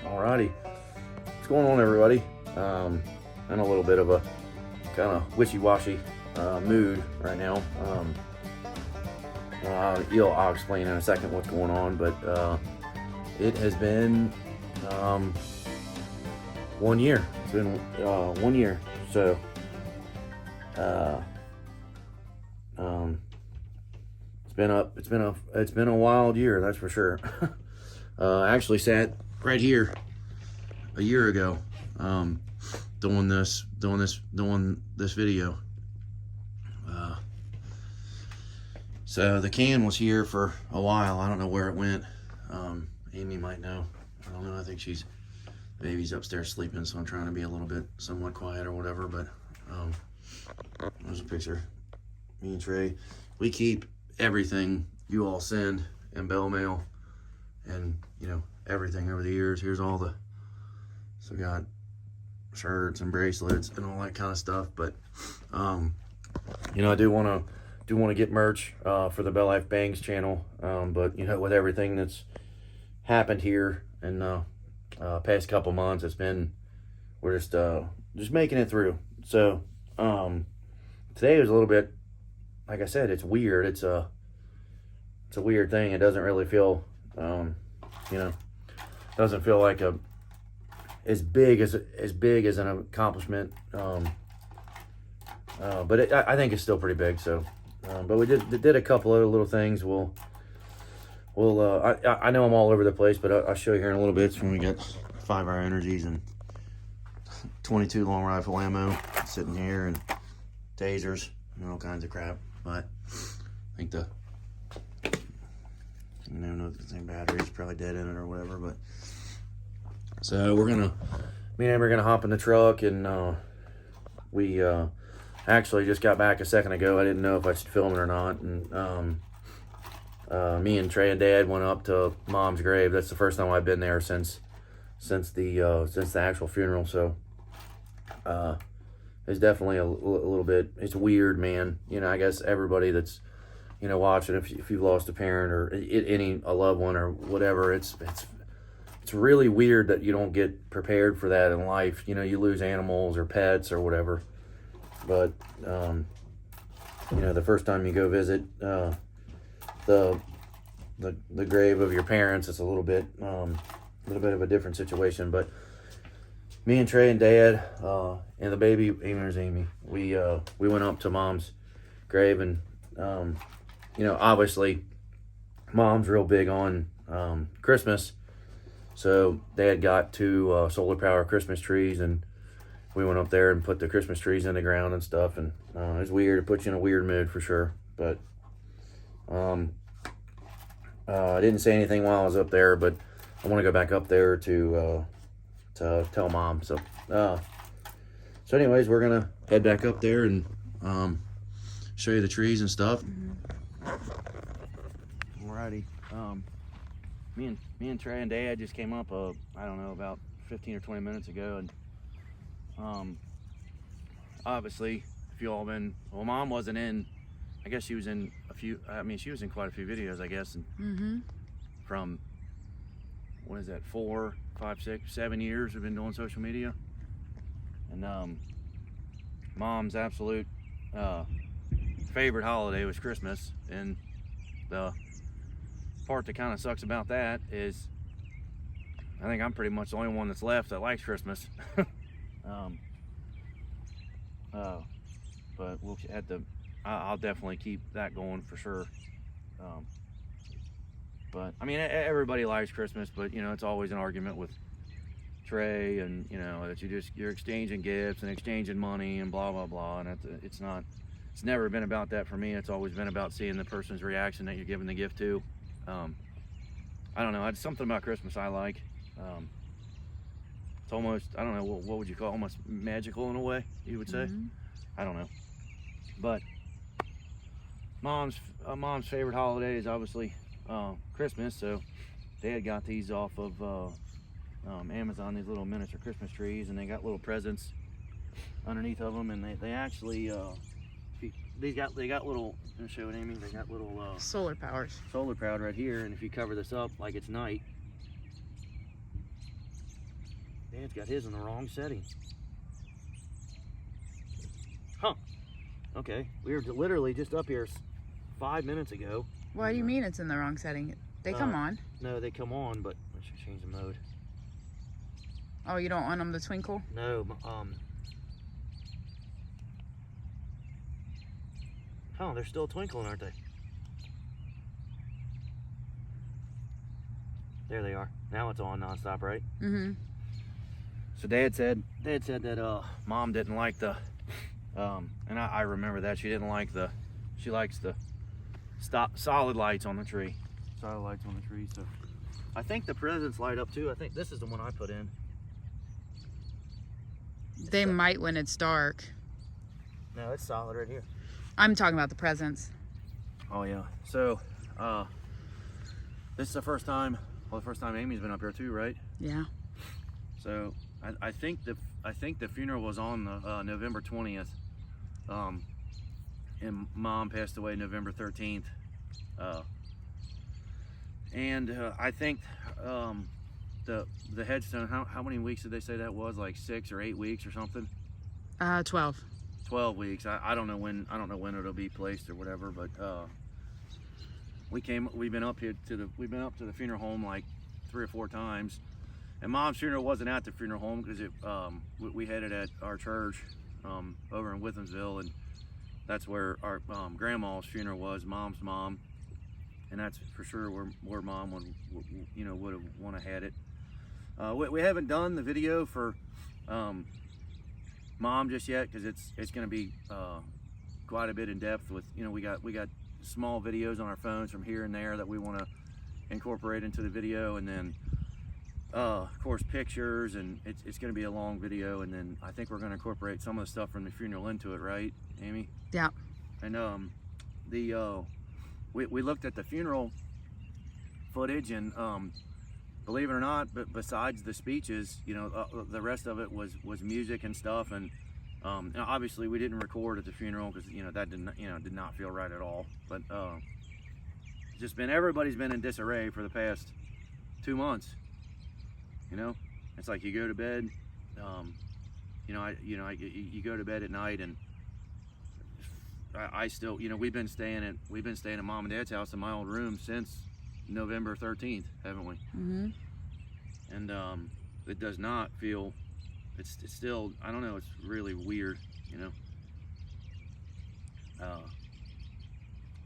Alrighty, what's going on, everybody? In a little bit of a kind of wishy-washy mood right now. I'll explain in a second what's going on, but it has been 1 year. It's been 1 year, so it's been a wild year, that's for sure. I actually sat right here a year ago, doing this video. So the can was here for a while. I don't know where it went. Amy might know. I don't know. I think baby's upstairs sleeping, so I'm trying to be a little bit somewhat quiet or whatever. But there's a picture. Me and Trey, we keep everything you all send in Bell Mail, and everything over the years. Here's all so we got shirts and bracelets and all that kind of stuff. But I do want to get merch for the BellLife Bangs channel. But with everything that's happened here in past couple months, we're just making it through. So today was a little bit, like I said, it's weird. It's a weird thing. It doesn't really feel doesn't feel like as big as an accomplishment, but I think it's still pretty big. So but we did a couple other little things. I know I'm all over the place, but I'll show you here in a little bit. So we got 5-hour energies and 22 long rifle ammo sitting here, and tasers and all kinds of crap. But I think the battery's probably dead in it or whatever. But so me and Amber are gonna hop in the truck, and we actually just got back a second ago. I didn't know if I should film it or not, and me and Trey and Dad went up to Mom's grave. That's the first time I've been there since the actual funeral. So it's definitely a little bit. It's weird, man. I guess everybody that's watching, if you've lost a parent or a loved one or whatever, it's really weird that you don't get prepared for that in life. You lose animals or pets or whatever. But the first time you go visit the grave of your parents, it's a little bit of a different situation. But me and Trey and Dad and the baby, there's Amy, we went up to Mom's grave, and obviously Mom's real big on Christmas, so Dad got 2 solar power Christmas trees, and we went up there and put the Christmas trees in the ground and stuff. And it's weird. It puts you in a weird mood for sure. But I didn't say anything while I was up there, but I want to go back up there to tell Mom. So anyways, we're gonna head back up there and show you the trees and stuff. Alrighty. Me and Trey and Dad just came up I don't know, about 15 or 20 minutes ago, and obviously, if you all been, Mom wasn't in. I guess she was in she was in quite a few videos, I guess, and from, what is that, 4, 5, 6, 7 years we've been doing social media. And Mom's absolute favorite holiday was Christmas, and the part that kind of sucks about that is I think I'm pretty much the only one that's left that likes Christmas. But we'll have to. I'll definitely keep that going for sure. But everybody likes Christmas, but it's always an argument with Trey, and that you're exchanging gifts and exchanging money and blah blah blah, and it's never been about that for me. It's always been about seeing the person's reaction that you're giving the gift to. I don't know. It's something about Christmas I like. It's almost, I don't know, what would you call it? Almost magical in a way, you would say. I don't know. But Mom's favorite holiday is obviously Christmas. So Dad got these off of Amazon, these little miniature Christmas trees, and they got little presents underneath of them, and they actually they got little, I'm show it, Amy, they got little solar powered right here, and if you cover this up like it's night, Dad's got his in the wrong setting. Huh. Okay. We were literally just up here 5 minutes ago. What do you mean it's in the wrong setting? They come on. No, they come on, but I should change the mode. Oh, you don't want them to twinkle? No, oh, they're still twinkling, aren't they? There they are. Now it's on nonstop, right? Mm-hmm. So Dad said that Mom didn't like the, and I remember that she didn't like the, she likes the solid lights on the tree. Solid lights on the tree. So I think the presents light up too. I think this is the one I put in. They might when it's dark. No, it's solid right here. I'm talking about the presents. Oh yeah. So this is the first time. Well, the first time Amy's been up here too, right? Yeah. So I think the funeral was on the November 20th, and Mom passed away November 13th, and I think the headstone. How many weeks did they say that was? Like 6 or 8 weeks or something? 12. 12 weeks. I don't know when it'll be placed or whatever, but we've been up to the funeral home like 3 or 4 times, and Mom's funeral wasn't at the funeral home because we had it at our church over in Withamsville, and that's where our grandma's funeral was, Mom's mom, and that's for sure where Mom would have want to had it. We haven't done the video for Mom just yet because it's going to be quite a bit in depth with, we got small videos on our phones from here and there that we want to incorporate into the video, and then of course pictures, and it's going to be a long video, and then I think we're going to incorporate some of the stuff from the funeral into it, right, Amy? Yeah. And we looked at the funeral footage, and believe it or not, but besides the speeches, the rest of it was music and stuff, and obviously we didn't record at the funeral because that did not feel right at all. But everybody's been in disarray for the past 2 months. It's like you go to bed, you go to bed at night, and I still, we've been staying at Mom and Dad's house in my old room since November 13th, haven't we? Mm-hmm. And it does not feel, it's still, I don't know, it's really weird,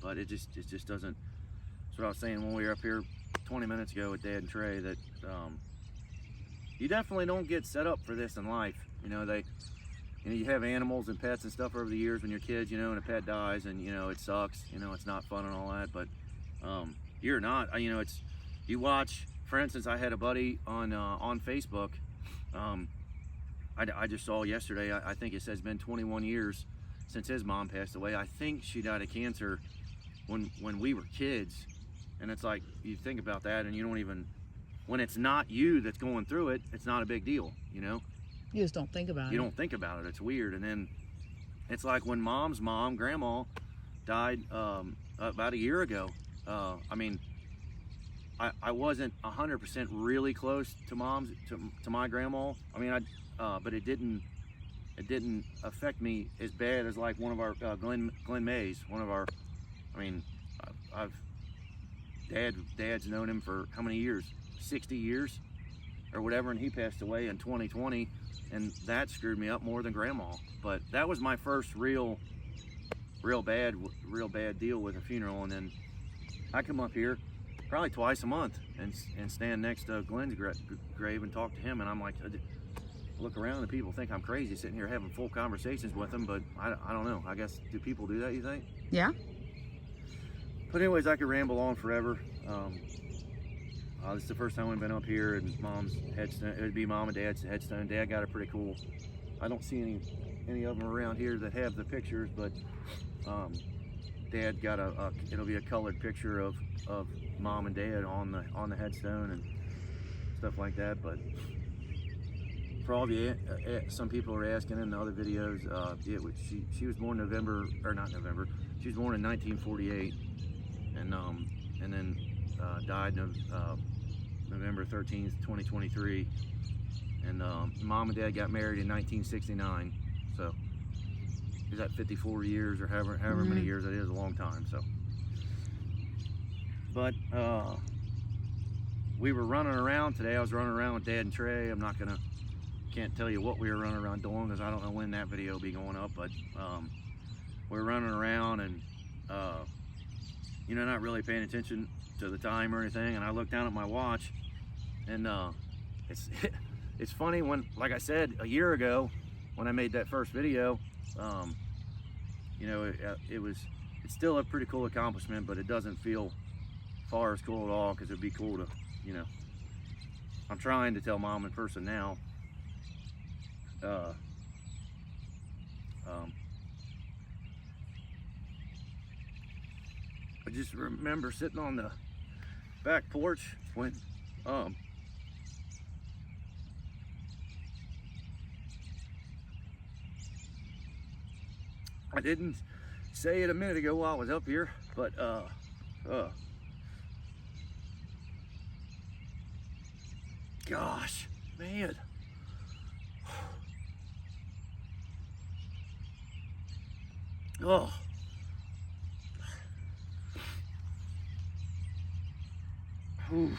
but it just doesn't. That's what I was saying when we were up here 20 minutes ago with Dad and Trey, that you definitely don't get set up for this in life. You have animals and pets and stuff over the years when you're kids, and a pet dies, and it sucks, it's not fun and all that, but you're not, you watch, for instance, I had a buddy on Facebook, I just saw yesterday, I think it says it's been 21 years since his mom passed away. I think she died of cancer when we were kids, and it's like, you think about that, and you don't even, when it's not you that's going through it, it's not a big deal, You just don't think about it. You don't think about it. It's weird. And then it's like when Mom's mom, Grandma, died about a year ago. I wasn't 100% really close to my grandma. But it didn't affect me as bad as like one of our Glenn Mays. One of our, Dad's known him for how many years? 60 years or whatever, and he passed away in 2020, and that screwed me up more than Grandma. But that was my first real bad deal with a funeral. And then I come up here probably twice a month and stand next to Glenn's grave and talk to him, and I'm like, look around and people think I'm crazy sitting here having full conversations with him, but I don't know. I guess, do people do that, you think? Yeah. But anyways, I could ramble on forever. This is the first time we've been up here, and Mom's headstone, it would be Mom and Dad's headstone. Dad got it pretty cool. I don't see any of them around here that have the pictures, but Dad got it'll be a colored picture of Mom and Dad on the headstone and stuff like that. But for all of you, some people are asking in the other videos, she was born she was born in 1948, and then died November 13th, 2023. And mom and dad got married in 1969. So is that 54 years or however many years it is? A long time. So, but we were running around today. I was running around with Dad and Trey. Can't tell you what we were running around doing because I don't know when that video will be going up. But we were running around and you know, not really paying attention to the time or anything. And I looked down at my watch, and it's funny when, like I said, a year ago when I made that first video, you know, it's still a pretty cool accomplishment, but it doesn't feel far as cool at all, because it'd be cool to, you know, I'm trying to tell mom in person now. I just remember sitting on the back porch when I didn't say it a minute ago while I was up here, but gosh, man. Oh. Ooh.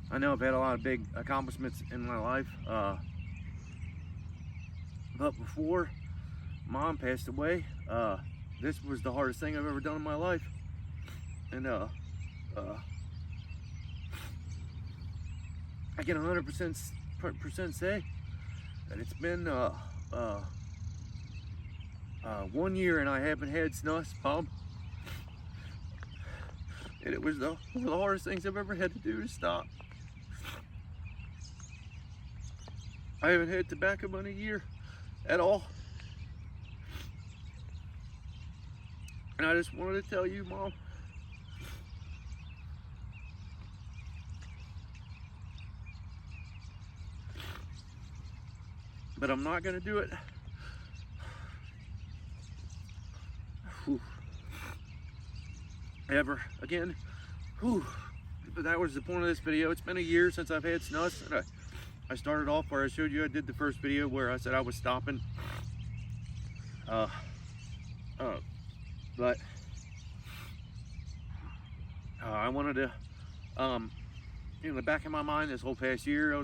I know I've had a lot of big accomplishments in my life, but before mom passed away, this was the hardest thing I've ever done in my life. And I can 100% say that it's been 1 year and I haven't had snus, Mom. And it was one of the hardest things I've ever had to do to stop. I haven't had tobacco in a year at all. And I just wanted to tell you, Mom, but I'm not gonna do it. Whew. Ever again. Whew. But that was the point of this video. It's been a year since I've had snus, and I started off where I showed you. I did the first video where I said I was stopping. But I wanted to, in the back of my mind this whole past year, I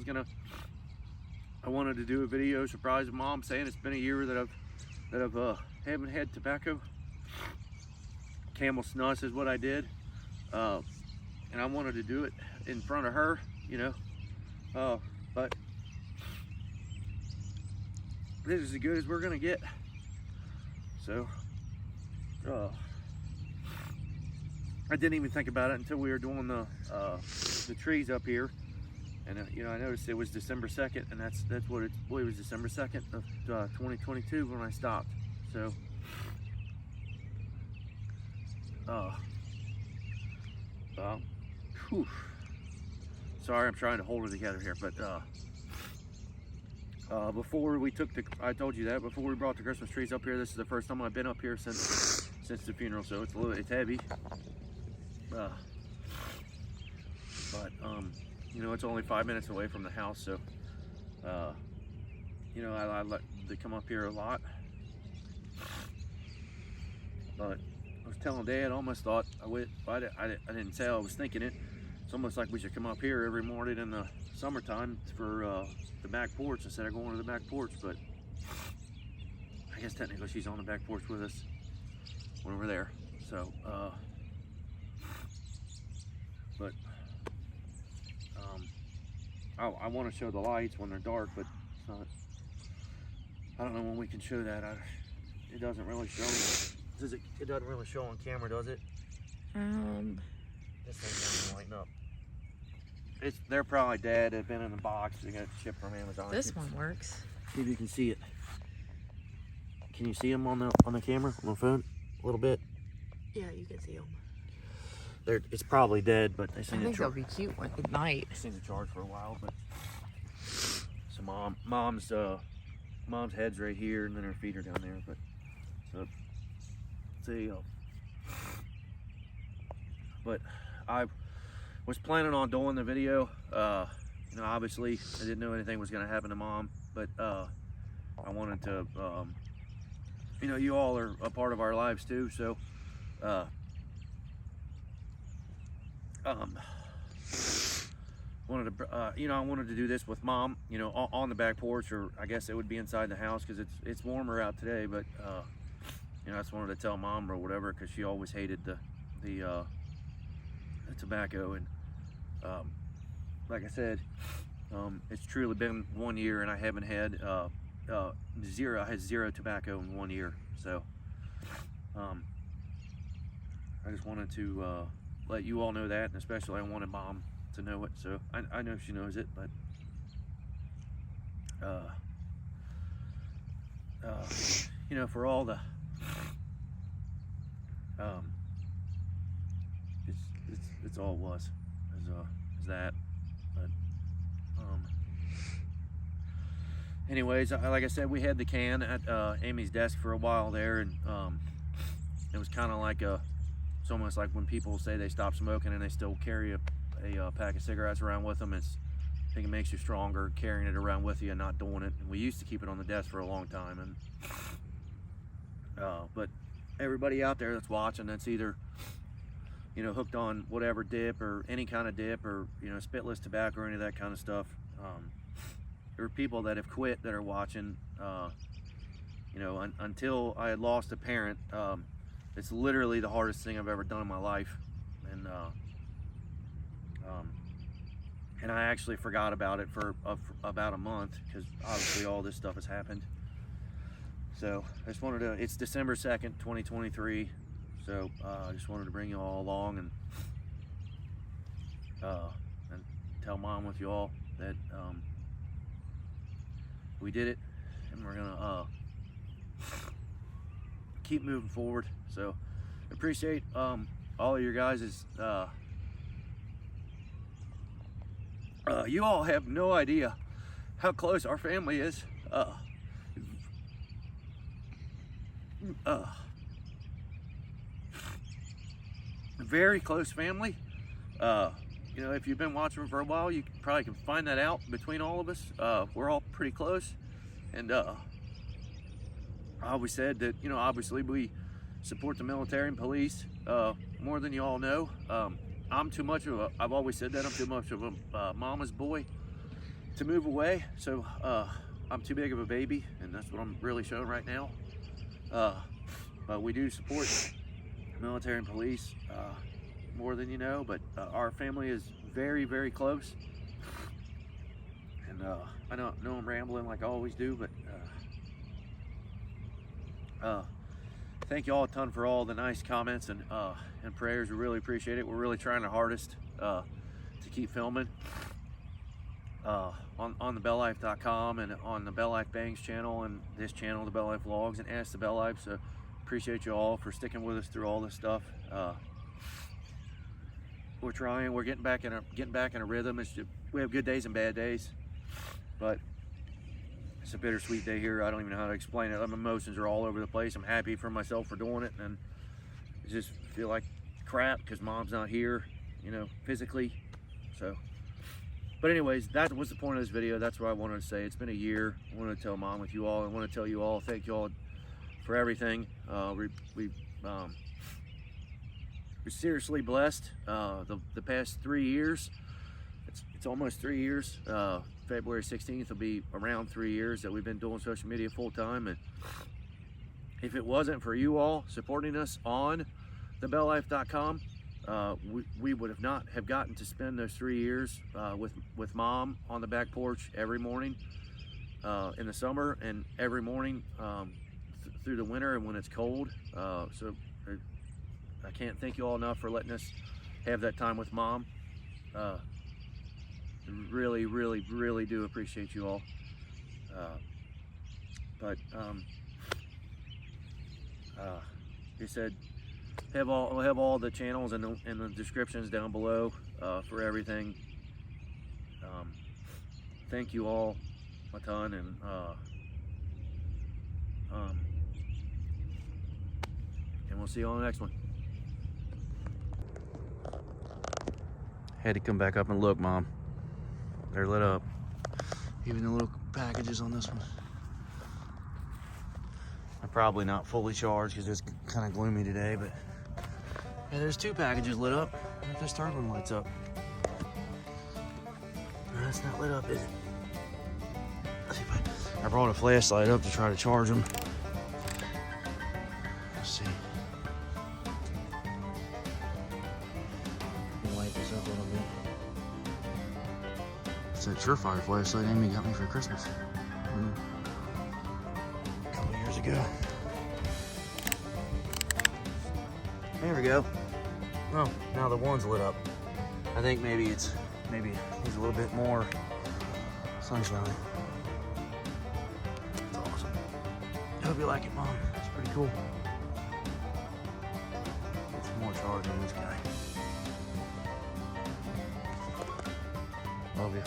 wanted to do a video surprise Mom, saying it's been a year that I've haven't had tobacco. Camel snus is what I did, and I wanted to do it in front of her, you know. But this is as good as we're gonna get. So I didn't even think about it until we were doing the trees up here, and you know, I noticed it was December 2nd, and that's what it was, December 2nd of 2022 when I stopped. So whew. Sorry, I'm trying to hold it together here, but before we took I told you that before we brought the Christmas trees up here, this is the first time I've been up here since the funeral, so it's heavy. But you know, it's only 5 minutes away from the house, so you know, I like to come up here a lot. But I was telling Dad, I almost thought I didn't say I was thinking it. It's almost like we should come up here every morning in the summertime for the back porch instead of going to the back porch. But I guess technically she's on the back porch with us when we're there. So, but I want to show the lights when they're dark, but it's not. I don't know when we can show that. It doesn't really show. It doesn't really show on camera, does it? This thing doesn't lighten up. They're probably dead. They've been in the box. They got shipped from Amazon. This one works. See if you can see it. Can you see them on the camera, on the phone? A little bit. Yeah, you can see them. It's probably dead, but they I seem to think they'll charge. be cute at night. They seem to charge for a while, but so mom's head's right here, and then her feet are down there. But so see, but I was planning on doing the video. You know, obviously I didn't know anything was going to happen to Mom, but I wanted to, you know, you all are a part of our lives too, so wanted to, you know, I wanted to do this with Mom, you know, on the back porch, or I guess it would be inside the house because it's warmer out today. But you know, I just wanted to tell Mom or whatever, because she always hated the tobacco. And like I said, it's truly been 1 year, and I haven't had zero. I had zero tobacco in 1 year. So I just wanted to let you all know that, and especially I wanted Mom to know it. So I know she knows it, but you know, for all the it's all it was is that. But anyways, like I said, we had the can at Amy's desk for a while there, and it was kind of like it's almost like when people say they stop smoking and they still carry a pack of cigarettes around with them. I think it makes you stronger carrying it around with you and not doing it. And we used to keep it on the desk for a long time, and but everybody out there that's watching, that's either, you know, hooked on whatever dip or any kind of dip, or, you know, spitless tobacco or any of that kind of stuff, there are people that have quit that are watching. You know, until I had lost a parent, it's literally the hardest thing I've ever done in my life. And I actually forgot about it for about a month, because obviously all this stuff has happened. So I just wanted to, it's December 2nd, 2023. So I just wanted to bring you all along and tell Mom with you all that we did it, and we're gonna keep moving forward. So appreciate all of your guys'. You all have no idea how close our family is. Very close family. You know, if you've been watching for a while, you probably can find that out between all of us. We're all pretty close, and I always said that, you know, obviously we support the military and police more than you all know. I'm too much of I've always said that I'm too much of a mama's boy to move away. So I'm too big of a baby, and that's what I'm really showing right now. But we do support military and police more than you know. But our family is very, very close. And I know I'm rambling like I always do, but thank you all a ton for all the nice comments and prayers. We really appreciate it. We're really trying our hardest to keep filming on TheBellLife.com and on the BellLife Bangs channel, and this channel, the BellLife Vlogs, and Ask the BellLife. So appreciate you all for sticking with us through all this stuff. We're trying. We're getting back in a rhythm. We have good days and bad days, but it's a bittersweet day here. I don't even know how to explain it. My emotions are all over the place. I'm happy for myself for doing it, and I just feel like crap because Mom's not here, you know, physically. So, but anyways, that was the point of this video. That's what I wanted to say. It's been a year. I wanted to tell Mom with you all. I want to tell you all, thank you all for everything. We're seriously blessed. The past 3 years, it's almost 3 years. February 16th will be around 3 years that we've been doing social media full time. And if it wasn't for you all supporting us on TheBellLife.com, we would have not have gotten to spend those 3 years with Mom on the back porch every morning in the summer, and every morning through the winter and when it's cold. So I can't thank you all enough for letting us have that time with Mom. Really, really, really do appreciate you all. But he said, we'll have all the channels and the descriptions down below for everything. Thank you all a ton, and we'll see you on the next one. Had to come back up and look, Mom. They're lit up. Even the little packages on this one. I'm probably not fully charged because it's kind of gloomy today, but yeah, there's 2 packages lit up. What if this third one lights up? No, that's not lit up, is it? Let's see if I brought a flashlight up to try to charge them. Let's see. Light this up a little bit. It's that Surefire flashlight Amy got me for Christmas. A couple years ago. There we go. Oh, now the one's lit up. I think maybe it needs a little bit more sunshine. It's awesome. I hope you like it, Mom. It's pretty cool. Get some more charge on this guy. Love you.